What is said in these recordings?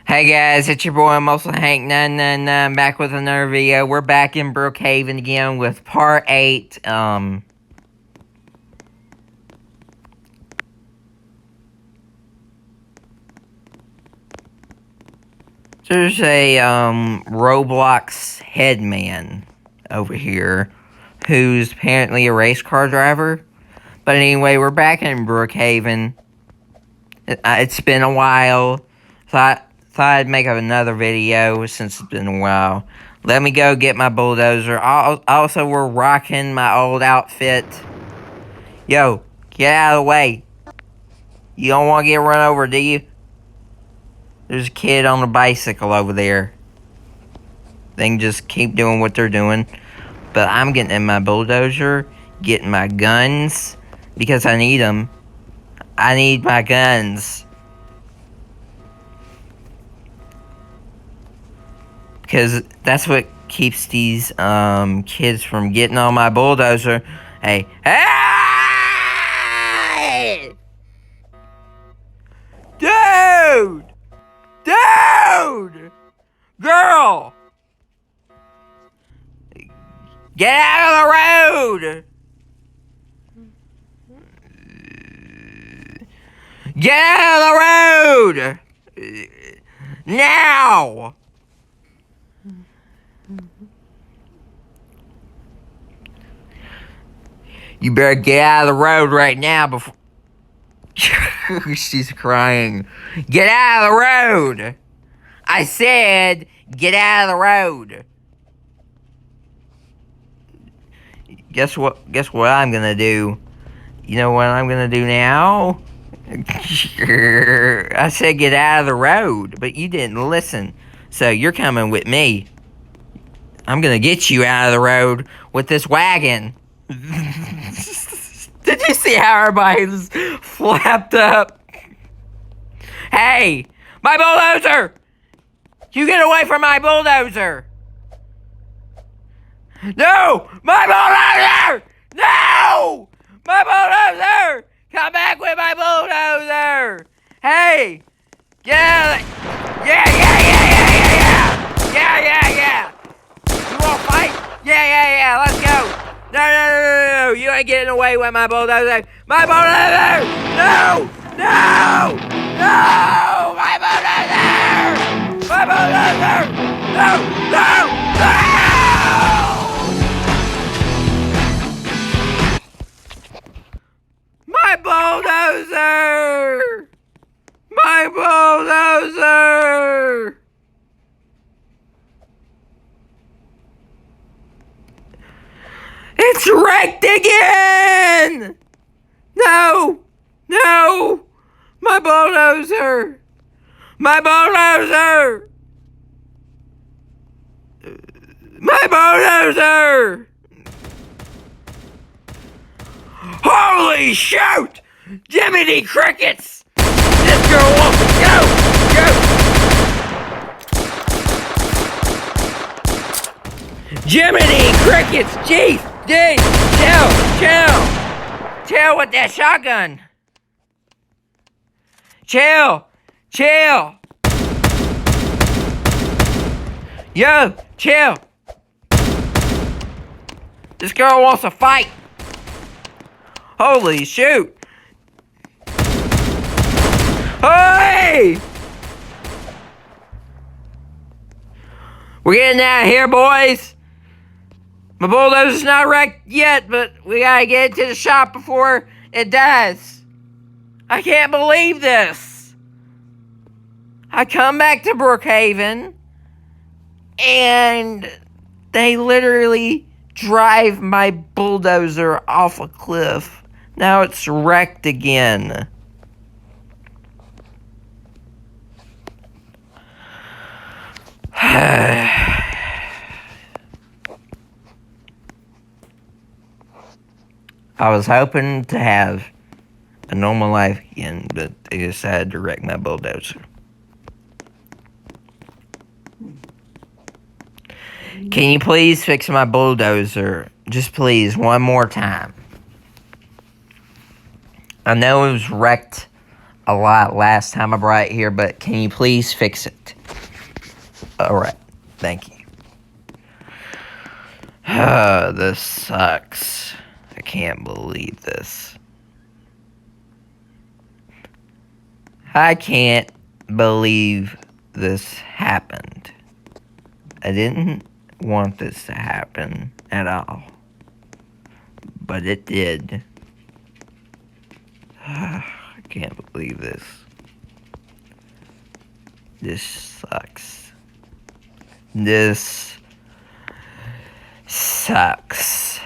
Hey guys, it's your boy Muscle Hank 999 back with another video. We're back in Brookhaven again with part 8. There's a Roblox headman over here who's apparently a race car driver. But anyway, we're back in Brookhaven. It's been a while. Thought I'd make another video since it's been a while. Let me go get my bulldozer. Also, we're rocking my old outfit. Yo, get out of the way. You don't want to get run over, do you? There's a kid on a bicycle over there. They can just keep doing what they're doing. But I'm getting in my bulldozer, getting my guns, because I need them. I need my guns. Because that's what keeps these kids from getting on my bulldozer. Hey. Hey! Dude! Dude! Girl! Get out of the road! Get out of the road! Now! You better get out of the road right now before... She's crying. Get out of the road! I said, get out of the road. Guess what I'm gonna do? You know what I'm gonna do now? I said get out of the road, but you didn't listen. So you're coming with me. I'm gonna get you out of the road with this wagon. Did you see how everybody's flapped up? Hey, my bulldozer! You get away from my bulldozer! No! My bulldozer! No! My bulldozer! Come back with my bulldozer! Hey! Get out of the... Yeah! You wanna fight? Yeah, let's go! No! You ain't getting away with my bulldozer! My bulldozer! No! My bulldozer! My bulldozer! No! My bulldozer! My bulldozer! It's wrecked again! No! My bulldozer! My bulldozer! My bulldozer! Holy shoot! Jiminy Crickets! This girl wants to go! Jiminy Crickets! Jeez! Chill with that shotgun! Chill! Yo, chill! This girl wants to fight! Holy shoot! Hey! We're getting out of here, boys! My bulldozer's not wrecked yet, but we gotta get it to the shop before it dies. I can't believe this. I come back to Brookhaven, and they literally drive my bulldozer off a cliff. Now it's wrecked again. I was hoping to have a normal life again, but they decided to wreck my bulldozer. Can you please fix my bulldozer? Just please, one more time. I know it was wrecked a lot last time I brought it here, but can you please fix it? Alright, thank you. This sucks. I can't believe this. I can't believe this happened. I didn't want this to happen at all. But it did. I can't believe this. This sucks. This sucks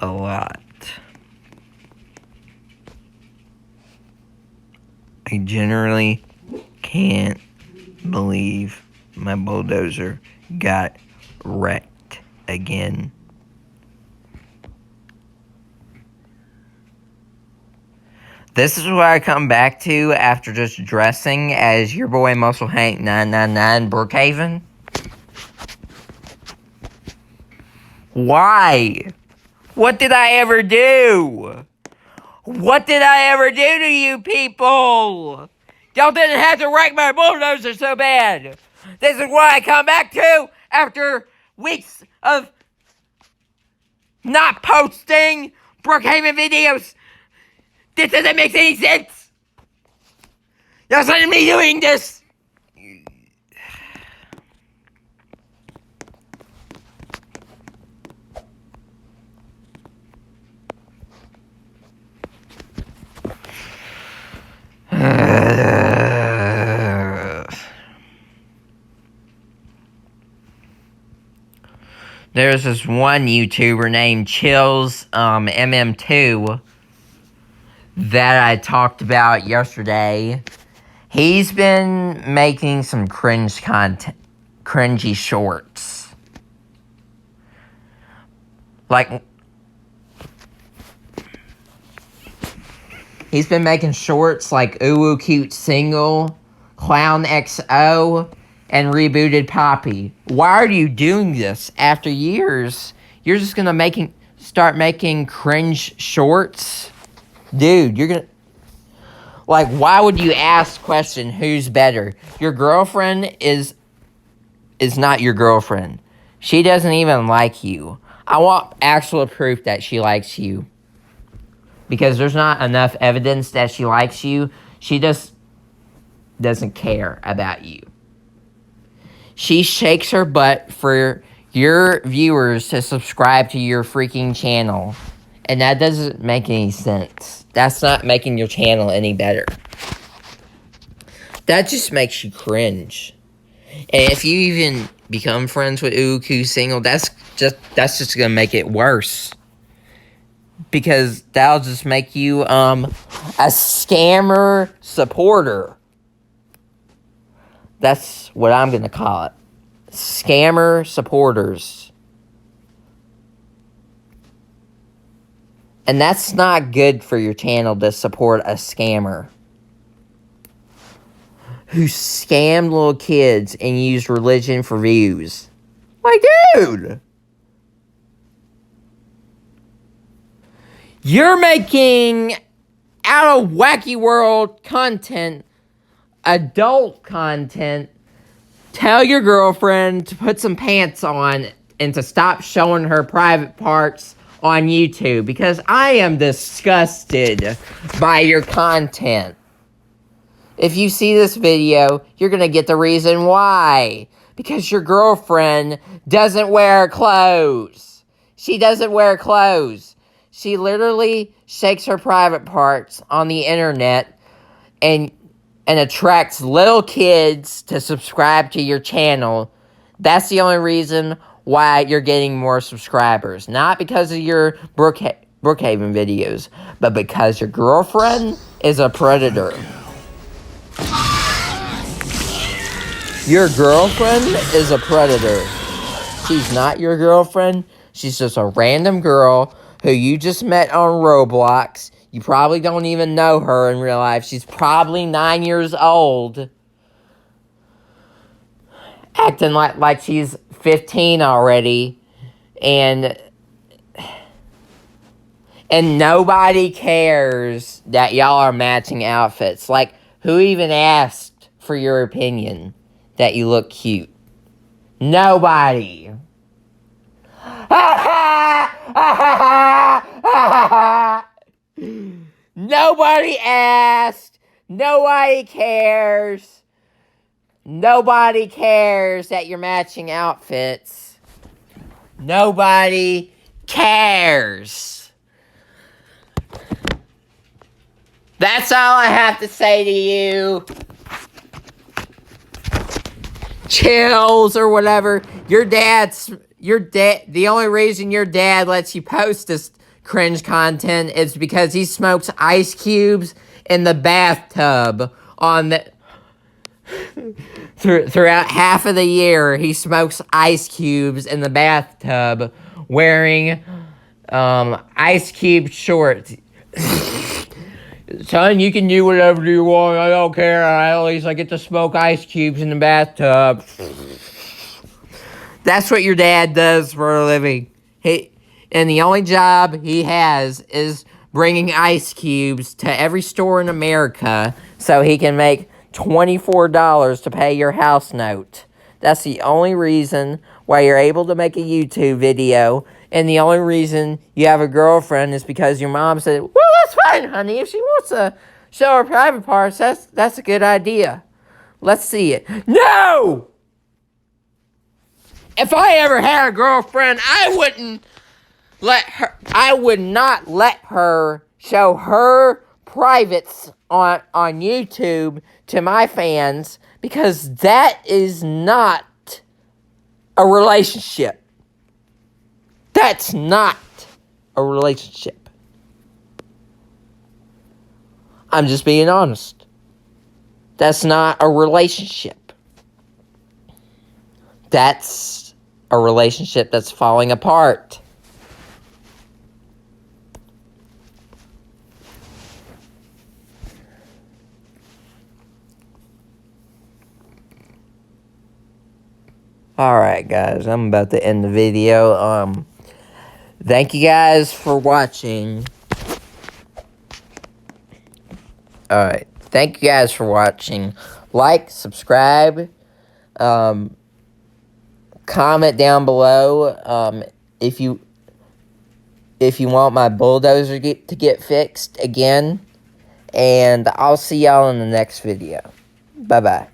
a lot. I generally can't believe my bulldozer got wrecked again. This is what I come back to after just dressing as your boy Muscle Hank 999 Brookhaven. Why? What did I ever do? What did I ever do to you people? Y'all didn't have to wreck my bulldozer so bad. This is what I come back to after weeks of not posting Brookhaven videos. This doesn't make any sense. Y'all sending me doing this. There's this one YouTuber named Chills MM2 that I talked about yesterday. He's been making some cringe content, cringy shorts. Like, he's been making shorts like Ooh Cute Single, Clown XO, and Rebooted Poppy. Why are you doing this after years? You're just gonna start making cringe shorts? Dude, you're gonna... Like, why would you ask question who's better? Your girlfriend is not your girlfriend. She doesn't even like you. I want actual proof that she likes you. Because there's not enough evidence that she likes you. She just doesn't care about you. She shakes her butt for your viewers to subscribe to your freaking channel. And that doesn't make any sense. That's not making your channel any better. That just makes you cringe. And if you even become friends with Ooh Cute Single, that's just gonna make it worse. Because that'll just make you a scammer supporter. That's what I'm gonna call it. Scammer supporters. And that's not good for your channel to support a scammer who scammed little kids and used religion for views. Like, dude! You're making out of wacky world content, adult content. Tell your girlfriend to put some pants on and to stop showing her private parts on YouTube, because I am disgusted by your content. If you see this video, you're gonna get the reason why. Because your girlfriend doesn't wear clothes. She doesn't wear clothes. She literally shakes her private parts on the internet and attracts little kids to subscribe to your channel. That's the only reason why you're getting more subscribers. Not because of your Brookhaven videos, but because your girlfriend is a predator. Your girlfriend is a predator. She's not your girlfriend. She's just a random girl who you just met on Roblox. You probably don't even know her in real life. She's probably 9 years old. Acting like she's 15 already. And nobody cares that y'all are matching outfits. Like, who even asked for your opinion that you look cute? Nobody. Nobody asked. Nobody cares. Nobody cares that you're matching outfits. Nobody cares. That's all I have to say to you. Chills or whatever. The only reason your dad lets you post this cringe content is because he smokes ice cubes in the bathtub on the throughout half of the year. He smokes ice cubes in the bathtub wearing ice cube shorts. Son, you can do whatever you want. I don't care. At least I get to smoke ice cubes in the bathtub. That's what your dad does for a living. And the only job he has is bringing ice cubes to every store in America so he can make $24 to pay your house note. That's the only reason why you're able to make a YouTube video. And the only reason you have a girlfriend is because your mom said, well, that's fine, honey. If she wants to show her private parts, that's a good idea. Let's see it. No! If I ever had a girlfriend, I would not let her show her privates on YouTube to my fans, because that is not a relationship. That's not a relationship. I'm just being honest. That's not a relationship. That's a relationship that's falling apart. Alright, guys, I'm about to end the video. Thank you guys for watching. Alright, thank you guys for watching. Like, subscribe, comment down below, if you want my bulldozer to get fixed again. And I'll see y'all in the next video. Bye-bye.